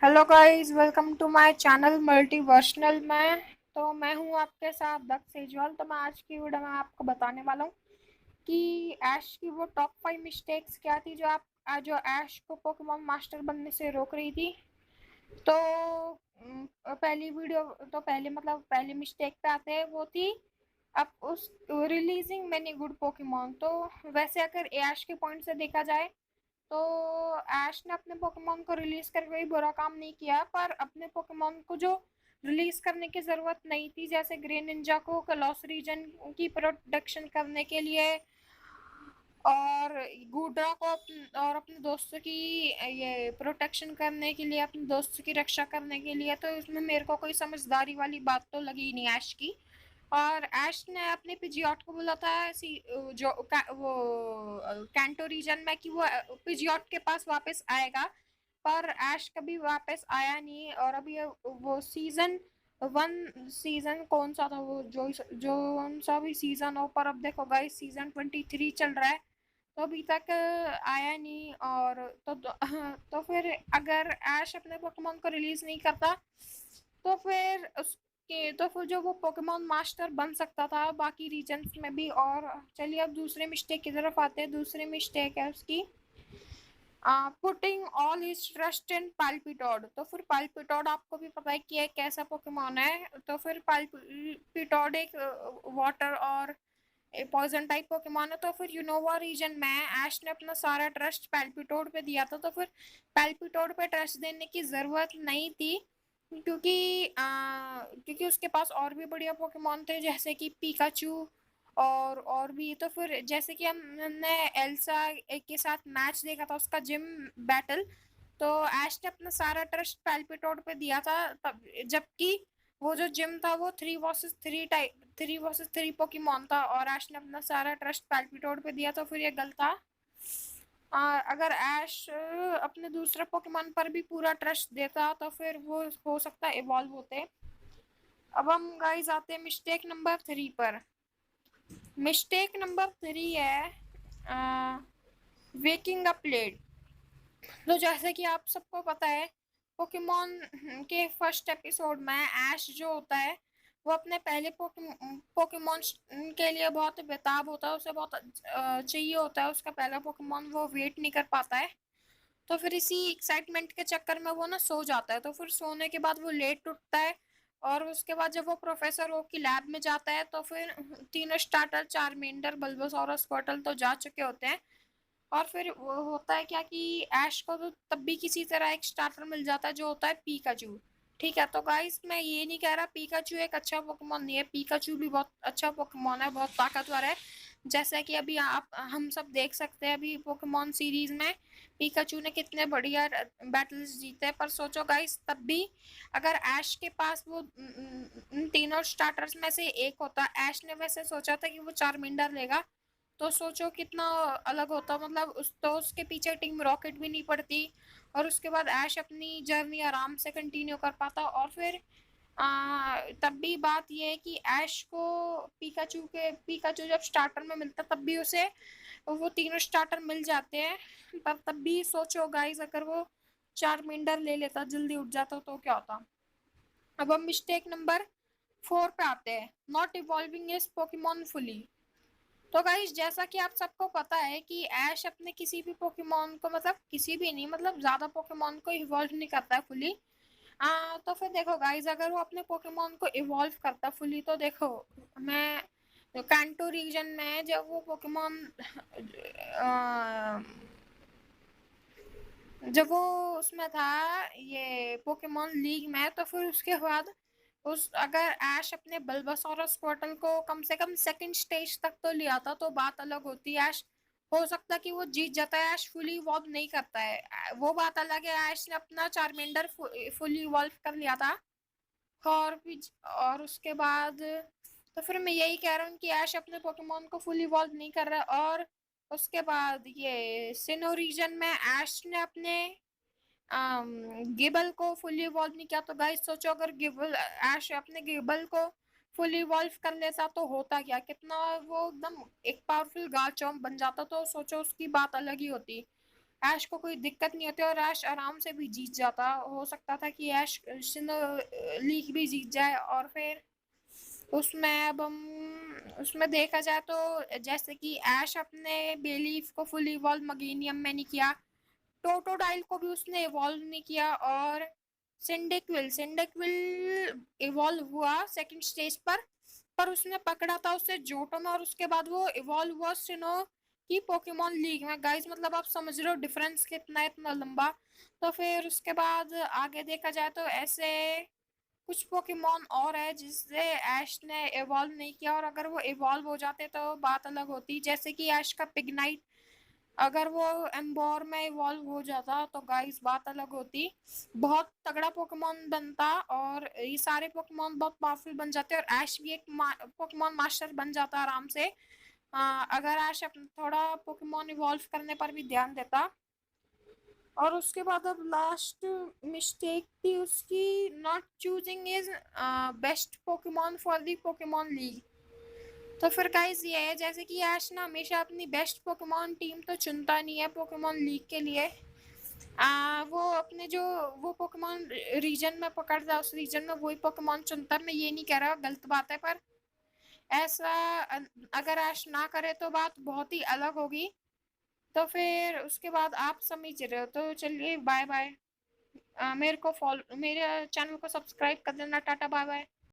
Hello guys, welcome to my channel multiversal में। तो मैं हूं आपके साथ दक्ष सेजवाल। तो मैं आज की वीडियो में आपको बताने वाला हूं कि ऐश की वो टॉप 5 मिस्टेक्स क्या थी जो ऐश को पोकेमॉन मास्टर बनने से रोक रही थी। तो पहली मिस्टेक पे आते हैं, वो थी अब उस रिलीजिंग मैनी गुड पोकेमॉन। तो वैसे अगर ऐश के पॉइंट से देखा जाए तो ऐश ने अपने पोकेमॉन को रिलीज करके कोई बुरा काम नहीं किया, पर अपने पोकेमॉन को जो रिलीज करने की जरूरत नहीं थी, जैसे ग्रीन निंजा को कलॉस रीजन की प्रोटेक्शन करने के लिए और गूड्रा को और अपने दोस्तों की ये प्रोटेक्शन करने के लिए, अपने दोस्तों की रक्षा करने के लिए, तो इसमें मेरे को कोई समझदारी वाली बात तो लगी नहीं ऐश की। और ऐश ने अपने पिजियॉट को बोला था वो कैंटो रीजन में कि वो पिजियॉट के पास वापस आएगा, पर ऐश कभी वापस आया नहीं। और अभी वो सीजन कौन सा था, वो जो जो कौन सा भी सीजन हो, पर अब देखो गाइस सीजन 23 चल रहा है, तो अभी तक आया नहीं। और तो फिर अगर ऐश अपने पोकेमोन को रिलीज नहीं करता तो फिर जो वो पोकेमोन मास्टर बन सकता था बाकी रीजन्स में भी। और चलिए अब दूसरे मिस्टेक की तरफ आते हैं। दूसरी मिस्टेक है उसकी putting all his trust in Palpitoad. तो फिर पाल्पिटोड आपको भी पता है कि एक कैसा पोकेमोन है। तो फिर पाल्पिटोड एक वाटर और पॉइजन टाइप पोकेमोन है। तो फिर यूनोवा रीजन में ऐश ने अपना सारा ट्रस्ट पैल्पिटोड पे दिया था, तो फिर पैल्पिटोड पे ट्रस्ट देने की जरूरत नहीं थी, क्योंकि उसके पास और भी बढ़िया पोकेमोन थे जैसे कि पिकाचू और भी। तो फिर जैसे कि हमने एल्सा के साथ मैच देखा था, उसका जिम बैटल, तो ऐश ने अपना सारा ट्रस्ट पैल्पिटोड पे दिया था, तब जबकि वो जो जिम था वो 3 वर्सेस 3 पोकेमोन था और ऐश ने अपना सारा ट्रस्ट पैल्पिटोड पे दिया, तो फिर ये गलत था। अगर ऐश अपने दूसरे पोकेमोन पर भी पूरा ट्रस्ट देता तो फिर वो हो सकता है इवॉल्व होते। अब हम गाइस आते हैं मिस्टेक नंबर 3 पर। मिस्टेक नंबर 3 है वेकिंग अप लेट। तो जैसे कि आप सबको पता है, पोकेमोन के फर्स्ट एपिसोड में ऐश जो होता है वो अपने पहले पोकेमोन के लिए बहुत बेताब होता है, उसे बहुत चाहिए होता है उसका पहला पोकेमोन, वो वेट नहीं कर पाता है। तो फिर इसी एक्साइटमेंट के चक्कर में वो ना सो जाता है, तो फिर सोने के बाद वो लेट उठता है। और उसके बाद जब वो प्रोफेसर ओक की लैब में जाता है तो फिर तीनों स्टार्टर चार्मेंडर बल्बासोरस स्क्वार्टल तो जा चुके होते हैं। और फिर वो होता है क्या कि ऐश को तो तब भी किसी तरह एक स्टार्टर मिल जाता है जो होता है पीकाचू। ठीक है, तो गाइस मैं ये नहीं कह रहा पीकाचू एक अच्छा पोकेमोन नहीं है, पीकाचू भी बहुत अच्छा पोकेमोन है, बहुत ताकतवर है। जैसा कि अभी आप हम सब देख सकते हैं अभी पोकेमोन सीरीज में पीकाचू ने कितने बढ़िया बैटल्स जीते हैं। पर सोचो गाइस, तब भी अगर ऐश के पास वो तीनों स्टार्टर्स में से एक होता, ऐश ने वैसे सोचा था कि वो चारमिंडर लेगा, तो सोचो कितना अलग होता। मतलब उसके पीछे टीम रॉकेट भी नहीं पड़ती और उसके बाद ऐश अपनी जर्नी आराम से कंटिन्यू कर पाता। और फिर तब भी बात ये है कि ऐश को पिकाचू जब स्टार्टर में मिलता तब भी उसे वो तीनों स्टार्टर मिल जाते हैं, पर तब भी सोचो गाइस, अगर वो चारमिंडर ले लेता, जल्दी उठ जाता, तो क्या होता। अब हम मिस्टेक नंबर 4 पे आते हैं, not evolving is Pokemon fully. तो गाइस जैसा कि आप सबको पता है कि ऐश अपने किसी भी पोकेमोन को, मतलब किसी भी नहीं, मतलब ज्यादा पोकेमोन को इवॉल्व नहीं करता है फुली। तो फिर देखो गाइस, अगर वो अपने पोकेमोन को इवॉल्व करता फुली, तो देखो मैं कैंटो रीजन में जब वो पोकेमोन जब वो उसमें था ये पोकेमोन लीग में, तो फिर उसके बाद उस अगर ऐश अपने बल्बासोरस स्क्वार्टल को कम से कम सेकंड स्टेज तक तो ले आता तो बात अलग होती है। ऐश हो सकता कि वो जीत जाता है, ऐश फुली इवॉल्व नहीं करता है, वो बात अलग है। ऐश ने अपना चार्मेंडर फुली इवॉल्व कर लिया था और उसके बाद तो फिर मैं यही कह रहा हूँ कि ऐश अपने पोकेमोन को फुल इवॉल्व नहीं कर रहा है। और उसके बाद ये सिनो रीजन में ऐश ने अपने गिबल को फुली इवॉल्व नहीं किया। तो गाइस सोचो, अगर गिबल ऐश अपने गिबल को फुली इवॉल्व कर लेता तो होता क्या, कितना वो एकदम एक पावरफुल गार्चम्प बन जाता, तो सोचो उसकी बात अलग ही होती। ऐश को कोई दिक्कत नहीं होती और ऐश आराम से भी जीत जाता। हो सकता था कि ऐश लीग भी जीत जाए। और फिर उसमें अब हम उसमें देखा जाए तो जैसे कि ऐश अपने बेलीफ को फुल इवॉल्व मगेनियम में नहीं किया, टोटोडाइल को भी उसने इवॉल्व नहीं किया, और सिंडिकविल इवॉल्व हुआ सेकंड स्टेज पर उसने पकड़ा था उसे जोटो में, और उसके बाद वो इवॉल्व हुआ सिनो की पोकेमॉन लीग में। गाइस मतलब आप समझ रहे हो डिफरेंस कितना है, इतना लंबा। तो फिर उसके बाद आगे देखा जाए तो ऐसे कुछ पोकेमॉन और है जिससे ऐश ने इवॉल्व नहीं किया, और अगर वो इवॉल्व हो जाते तो बात अलग होती। जैसे कि ऐश का पिग्नाइट अगर वो एम्बोर में इवॉल्व हो जाता तो गाइस बात अलग होती, बहुत तगड़ा पोकेमॉन बनता और ये सारे पोकेमॉन बहुत पावरफुल बन जाते और ऐश भी एक पोकेमॉन मास्टर बन जाता आराम से। अगर ऐश थोड़ा पोकेमॉन इवॉल्व करने पर भी ध्यान देता। और उसके बाद अब लास्ट मिस्टेक थी उसकी, not choosing is best Pokemon for the Pokemon league. तो फिर गाइस ये है जैसे कि ऐश ना हमेशा अपनी बेस्ट पोकेमॉन टीम तो चुनता नहीं है पोकेमॉन लीग के लिए। वो अपने जो वो पोकेमॉन रीजन में पकड़ता है उस रीजन में वही पोकेमॉन चुनता है। मैं ये नहीं कह रहा गलत बात है, पर ऐसा अगर ऐश ना करे तो बात बहुत ही अलग होगी। तो फिर उसके बाद आप समझ रहे हो, तो चलिए बाय बाय। मेरे को फॉलो, मेरे चैनल को सब्सक्राइब कर देना। Tata bye bye.